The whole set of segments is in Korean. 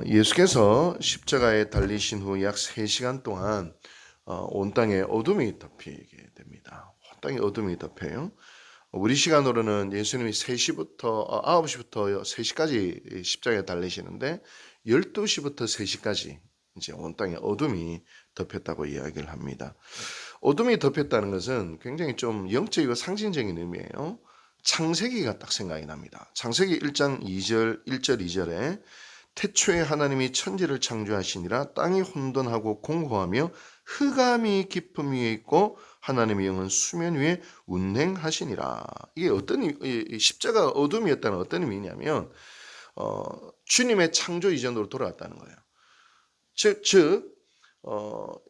예수께서 십자가에 달리신 후 약 3시간 동안 온 땅에 어둠이 덮이게 됩니다. 온 땅에 어둠이 덮여요. 우리 시간으로는 예수님이 9시부터 3시까지 십자가에 달리시는데 12시부터 3시까지 이제 온 땅에 어둠이 덮였다고 이야기를 합니다. 어둠이 덮였다는 것은 굉장히 좀 영적이고 상징적인 의미예요. 창세기가 딱 생각이 납니다. 창세기 1장 2절, 1절 2절에 태초에 하나님이 천지를 창조하시니라 땅이 혼돈하고 공허하며 흑암이 깊음 위에 있고 하나님의 영은 수면 위에 운행하시니라. 이게 십자가 어둠이었다는 어떤 의미냐면 주님의 창조 이전으로 돌아왔다는 거예요. 즉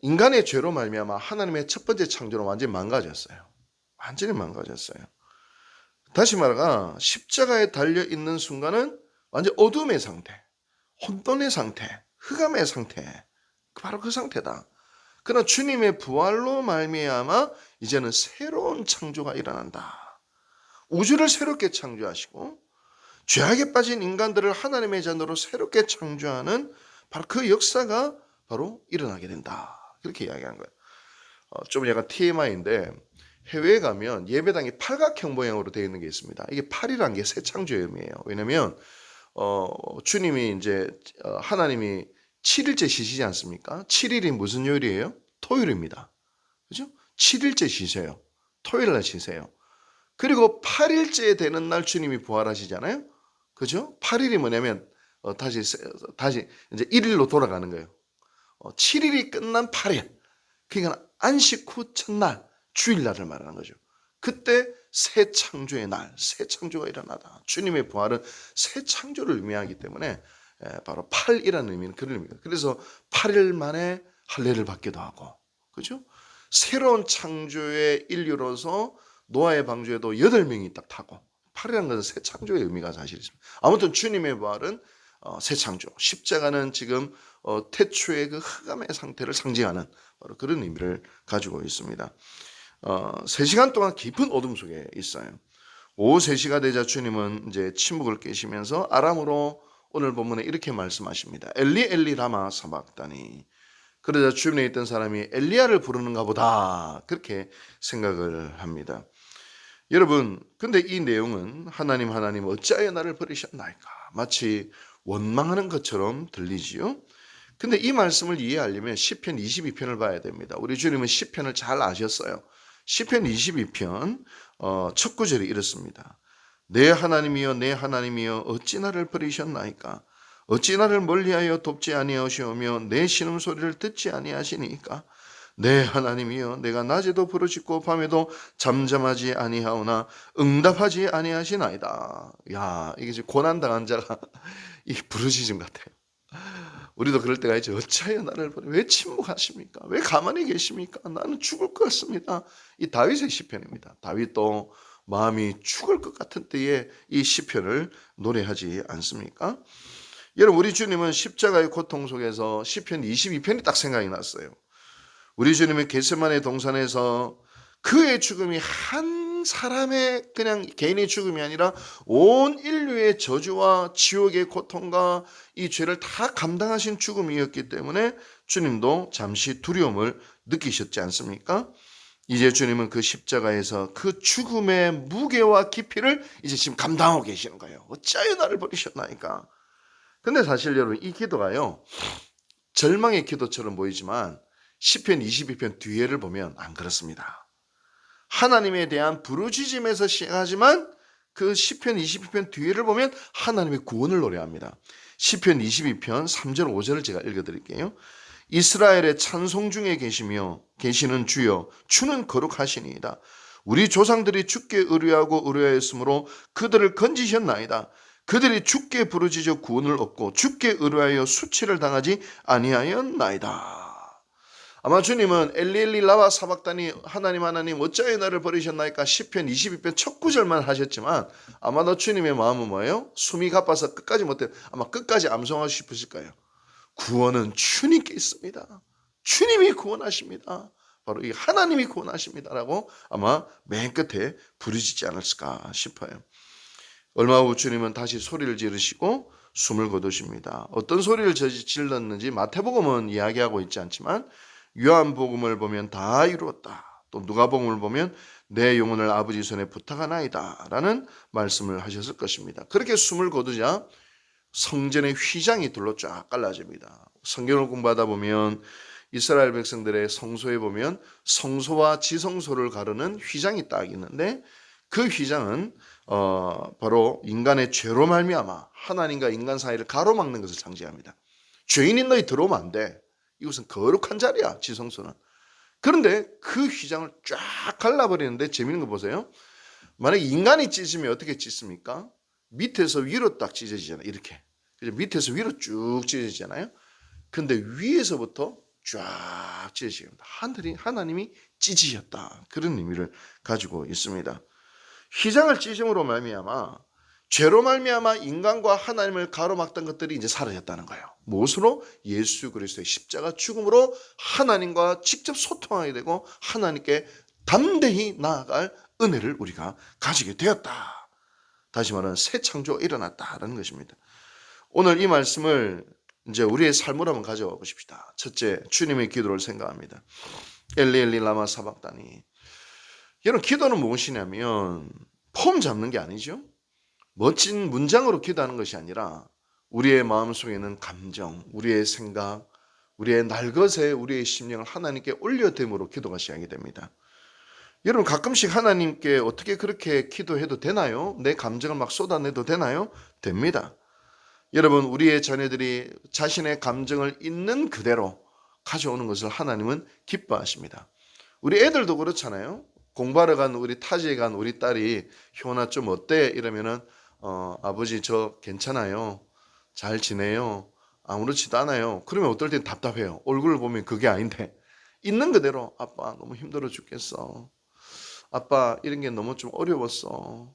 인간의 죄로 말미암아 하나님의 첫 번째 창조는 완전히 망가졌어요. 완전히 망가졌어요. 다시 말하면 십자가에 달려 있는 순간은 완전 어둠의 상태, 혼돈의 상태, 흑암의 상태, 바로 그 상태다. 그러나 주님의 부활로 말미암아 이제는 새로운 창조가 일어난다. 우주를 새롭게 창조하시고 죄악에 빠진 인간들을 하나님의 자녀로 새롭게 창조하는 바로 그 역사가 바로 일어나게 된다. 그렇게 이야기한 거예요. 좀 약간 TMI인데 해외에 가면 예배당이 팔각형 모양으로 되어 있는 게 있습니다. 이게 8이라는 게 새 창조의 의미예요. 왜냐하면 주님이 이제 하나님이 7일째 쉬시지 않습니까? 7일이 무슨 요일이에요? 토요일입니다. 그죠? 7일째 쉬세요. 토요일 날 쉬세요. 그리고 8일째 되는 날 주님이 부활하시잖아요. 그죠? 8일이 뭐냐면 다시 이제 1일로 돌아가는 거예요. 7일이 끝난 8일. 그러니까 안식 후 첫날, 주일날을 말하는 거죠. 그때 새 창조의 날, 새 창조가 일어나다. 주님의 부활은 새 창조를 의미하기 때문에 바로 8이라는 의미는 그런 의미입니다. 그래서 8일 만에 할례를 받기도 하고, 그죠? 새로운 창조의 인류로서 노아의 방주에도 8명이 딱 타고, 8이라는 것은 새 창조의 의미가 사실 있습니다. 아무튼 주님의 부활은 새 창조, 십자가는 지금 태초의 그 흑암의 상태를 상징하는 바로 그런 의미를 가지고 있습니다. 3시간 동안 깊은 어둠 속에 있어요. 오후 3시가 되자 주님은 이제 침묵을 깨시면서 아람으로 오늘 본문에 이렇게 말씀하십니다. 엘리 엘리 라마 사박다니. 그러자 주변에 있던 사람이 엘리야를 부르는가 보다 그렇게 생각을 합니다. 여러분, 근데 이 내용은 하나님 어찌하여 나를 버리셨나이까 마치 원망하는 것처럼 들리지요. 근데 이 말씀을 이해하려면 시편 22편을 봐야 됩니다. 우리 주님은 시편을 잘 아셨어요. 시편 22편 첫 구절이 이렇습니다. 내 하나님이여 내 하나님이여 어찌 나를 버리셨나이까 어찌 나를 멀리하여 돕지 아니하시오며 내 신음소리를 듣지 아니하시니까 내 하나님이여 내가 낮에도 부르짖고 밤에도 잠잠하지 아니하오나 응답하지 아니하시나이다. 야, 이게 지금 고난당한 자가 이 부르짖음 같아요. 우리도 그럴 때가 있죠. 어찌하여 나를 버려? 왜 침묵하십니까? 왜 가만히 계십니까? 나는 죽을 것 같습니다. 이 다윗의 시편입니다. 다윗도 마음이 죽을 것 같은 때에 이 시편을 노래하지 않습니까? 여러분, 우리 주님은 십자가의 고통 속에서 시편 22편이 딱 생각이 났어요. 우리 주님은 겟세마네 동산에서 그의 죽음이 한 사람의 그냥 개인의 죽음이 아니라 온 인류의 저주와 지옥의 고통과 이 죄를 다 감당하신 죽음이었기 때문에 주님도 잠시 두려움을 느끼셨지 않습니까? 이제 주님은 그 십자가에서 그 죽음의 무게와 깊이를 이제 지금 감당하고 계시는 거예요. 어찌하여 나를 버리셨나이까. 근데 사실 여러분 이 기도가요 절망의 기도처럼 보이지만 시편 22편 뒤에를 보면 안 그렇습니다. 하나님에 대한 부르짖음에서 시작하지만 그 시편 22편 뒤에를 보면 하나님의 구원을 노래합니다. 시편 22편 3절 5절을 제가 읽어드릴게요. 이스라엘의 찬송 중에 계시는 주여 주는 거룩하시니이다. 우리 조상들이 주께 의뢰하고 의뢰하였으므로 그들을 건지셨나이다. 그들이 주께 부르짖어 구원을 얻고 주께 의뢰하여 수치를 당하지 아니하였나이다. 아마 주님은 엘리엘리 라마 사박다니 하나님 어찌하여 나를 버리셨나이까 시편 22편 첫 구절만 하셨지만 아마도 주님의 마음은 뭐예요? 숨이 가빠서 끝까지 못해 아마 끝까지 암송하고 싶으실 거예요. 구원은 주님께 있습니다. 주님이 구원하십니다. 바로 이 하나님이 구원하십니다라고 아마 맨 끝에 부르짖지 않았을까 싶어요. 얼마 후 주님은 다시 소리를 지르시고 숨을 거두십니다. 어떤 소리를 질렀는지 마태복음은 이야기하고 있지 않지만 요한복음을 보면 다 이루었다. 또 누가복음을 보면 내 영혼을 아버지 손에 부탁하나이다 라는 말씀을 하셨을 것입니다. 그렇게 숨을 거두자 성전의 휘장이 둘로 쫙 갈라집니다. 성경을 공부하다 보면 이스라엘 백성들의 성소에 보면 성소와 지성소를 가르는 휘장이 딱 있는데 그 휘장은 바로 인간의 죄로 말미암아 하나님과 인간 사이를 가로막는 것을 상징합니다. 죄인인 너희 들어오면 안 돼. 이것은 거룩한 자리야, 지성소는. 그런데 그 휘장을 쫙 갈라버리는데 재밌는 거 보세요. 만약에 인간이 찢으면 어떻게 찢습니까? 밑에서 위로 딱 찢어지잖아요. 이렇게. 밑에서 위로 쭉 찢어지잖아요. 근데 위에서부터 쫙 찢어집니다. 하나님이 찢으셨다. 그런 의미를 가지고 있습니다. 휘장을 찢음으로 말미암아 죄로 말미암아 인간과 하나님을 가로막던 것들이 이제 사라졌다는 거예요. 무엇으로? 예수 그리스도의 십자가 죽음으로 하나님과 직접 소통하게 되고 하나님께 담대히 나아갈 은혜를 우리가 가지게 되었다. 다시 말하면 새 창조가 일어났다라는 것입니다. 오늘 이 말씀을 이제 우리의 삶으로 한번 가져와 보십시다. 첫째, 주님의 기도를 생각합니다. 엘리 엘리 라마 사박다니. 여러분, 기도는 무엇이냐면 폼 잡는 게 아니죠. 멋진 문장으로 기도하는 것이 아니라 우리의 마음속에는 감정, 우리의 생각, 우리의 날것에 우리의 심령을 하나님께 올려됨으로 기도가 시작이 됩니다. 여러분, 가끔씩 하나님께 어떻게 그렇게 기도해도 되나요? 내 감정을 막 쏟아내도 되나요? 됩니다. 여러분, 우리의 자녀들이 자신의 감정을 있는 그대로 가져오는 것을 하나님은 기뻐하십니다. 우리 애들도 그렇잖아요. 공부하러 간 우리 타지에 간 우리 딸이 효나 좀 어때? 이러면은 아버지 저 괜찮아요. 잘 지내요. 아무렇지도 않아요. 그러면 어떨 땐 답답해요. 얼굴을 보면 그게 아닌데 있는 그대로 아빠 너무 힘들어 죽겠어. 아빠 이런 게 너무 좀 어려웠어.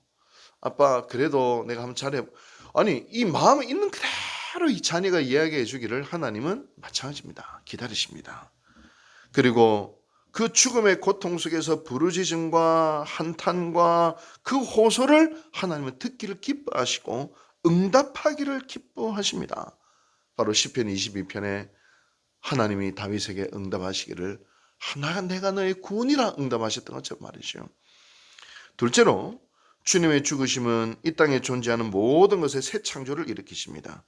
아빠 그래도 내가 한번 잘해. 아니 이 마음에 있는 그대로 이 자녀가 이야기해 주기를 하나님은 마찬가지입니다. 기다리십니다. 그리고 그 죽음의 고통 속에서 부르짖음과 한탄과 그 호소를 하나님은 듣기를 기뻐하시고 응답하기를 기뻐하십니다. 바로 시편 22편에 하나님이 다윗에게 응답하시기를 내가 너의 구원이라 응답하셨던 것처럼 말이죠. 둘째로 주님의 죽으심은 이 땅에 존재하는 모든 것의 새 창조를 일으키십니다.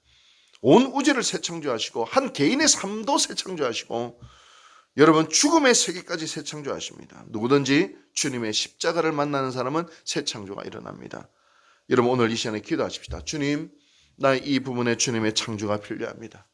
온 우주를 새 창조하시고 한 개인의 삶도 새 창조하시고 여러분 죽음의 세계까지 새 창조하십니다. 누구든지 주님의 십자가를 만나는 사람은 새 창조가 일어납니다. 여러분 오늘 이 시간에 기도하십시다. 주님, 나의 이 부분에 주님의 창조가 필요합니다.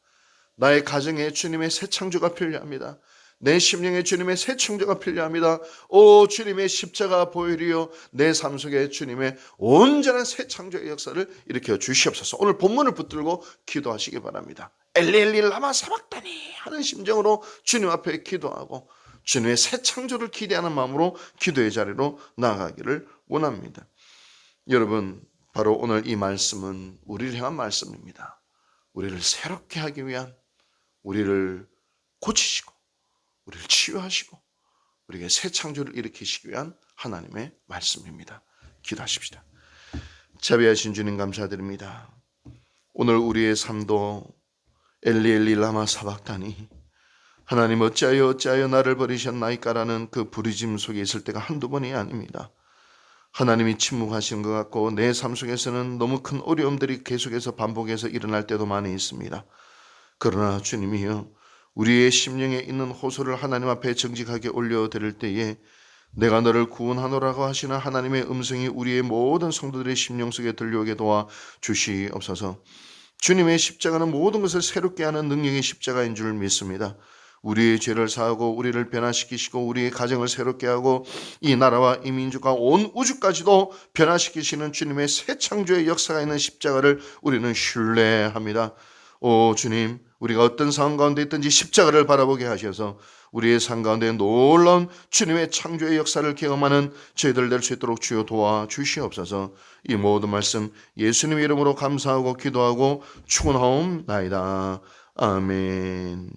나의 가정에 주님의 새 창조가 필요합니다. 내 심령에 주님의 새 창조가 필요합니다. 오 주님의 십자가 보혈이요 내 삶 속에 주님의 온전한 새 창조의 역사를 일으켜 주시옵소서. 오늘 본문을 붙들고 기도하시기 바랍니다. 엘리 엘리 라마 사박다니 하는 심정으로 주님 앞에 기도하고 주님의 새 창조를 기대하는 마음으로 기도의 자리로 나아가기를 원합니다. 여러분 바로 오늘 이 말씀은 우리를 향한 말씀입니다. 우리를 새롭게 하기 위한, 우리를 고치시고 우리를 치유하시고 우리에게 새 창조를 일으키시기 위한 하나님의 말씀입니다. 기도하십시다. 자비하신 주님 감사드립니다. 오늘 우리의 삶도 엘리 엘리 라마 사박다니 하나님 어찌하여 나를 버리셨나이까라는 그 부르짖음 속에 있을 때가 한두 번이 아닙니다. 하나님이 침묵하신 것 같고 내 삶 속에서는 너무 큰 어려움들이 계속해서 반복해서 일어날 때도 많이 있습니다. 그러나 주님이여 우리의 심령에 있는 호소를 하나님 앞에 정직하게 올려드릴 때에 내가 너를 구원하노라고 하시는 하나님의 음성이 우리의 모든 성도들의 심령 속에 들려오게 도와 주시옵소서. 주님의 십자가는 모든 것을 새롭게 하는 능력의 십자가인 줄 믿습니다. 우리의 죄를 사하고 우리를 변화시키시고 우리의 가정을 새롭게 하고 이 나라와 이 민족과 온 우주까지도 변화시키시는 주님의 새 창조의 역사가 있는 십자가를 우리는 신뢰합니다. 오 주님, 우리가 어떤 상황 가운데 있든지 십자가를 바라보게 하셔서 우리의 삶 가운데 놀라운 주님의 창조의 역사를 경험하는 저희들 될 수 있도록 주여 도와주시옵소서. 이 모든 말씀 예수님의 이름으로 감사하고 기도하고 축원하옵나이다. 아멘.